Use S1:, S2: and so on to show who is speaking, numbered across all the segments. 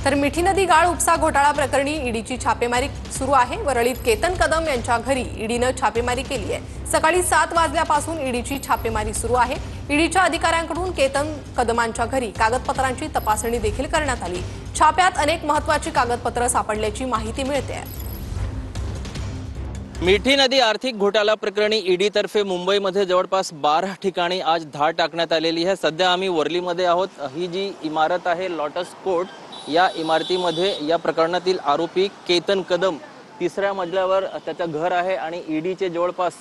S1: तर मिठी नदी गाळ उपसा घोटाळा प्रकरणी ईडीची छापेमारी सुरू आहे। वरळीत केतन कदम यांच्या घरी ईडीने छापेमारी केली आहे। सकाळी 7 वाजल्यापासून ईडीची छापेमारी सुरू आहे। ईडीच्या अधिकाऱ्यांकडून केतन कदमांच्या घरी कागदपत्रांची तपासणी देखील करण्यात आली। छाप्यात अनेक महत्त्वाची कागदपत्रे सापडल्याची माहिती मिळते।
S2: मिठी नदी आर्थिक घोटाळा प्रकरणी ईडीतर्फे मुंबईमध्ये जवळपास 12 ठिकाणी आज धाड टाकण्यात आलेली आहे। सध्या आम्ही वरलीमध्ये आहोत। ही जी इमारत आहे लॉटस कोर्ट, या इमारतीमध्ये या प्रकरणातील आरोपी केतन कदम तिसऱ्या मजल्यावर त्याचं घर आहे आणि ईडीचे जवळपास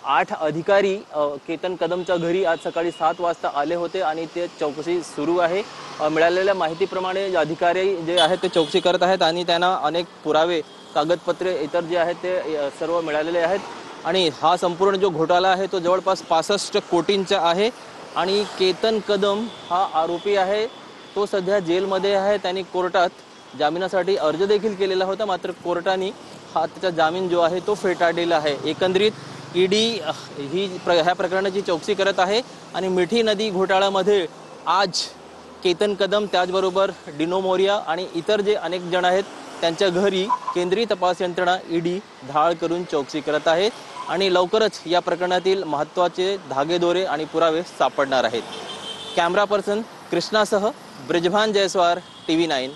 S2: 8 अधिकारी केतन कदमच्या घरी आज सकाळी 7 वाजता आले होते आणि ते चौकशी सुरू आहे। मिळालेल्या माहितीप्रमाणे अधिकारी जे आहेत ते चौकशी करत आहेत आणि त्यांना अनेक पुरावे कागदपत्रे इतर जे आहेत ते सर्व मिळालेले आहेत आणि हा संपूर्ण जो घोटाळा आहे तो जवळपास 65 कोटींचा आहे आणि केतन कदम हा आरोपी आहे। तो सध्या जेलमध्ये आहे। त्यांनी कोर्टात जामिनासाठी अर्ज देखील केलेला होता, मात्र कोर्टाने हा त्याचा जामीन जो आहे तो फेटाळलेला आहे। एकंदरीत ईडी ह्या प्रकरणाची चौकशी करत आहे आणि मिठी नदी घोटाळ्यामध्ये आज केतन कदम त्याचबरोबर डिनो मोरिया आणि इतर जे अनेक जण आहेत त्यांच्या घरी केंद्रीय तपास यंत्रणा ईडी धाड करून चौकशी करत आहे आणि लवकरच या प्रकरणातील महत्त्वाचे धागेदोरे आणि पुरावे सापडणार आहेत। कॅमेरा पर्सन कृष्णासह ब्रिजभान जयस्वार, TV9।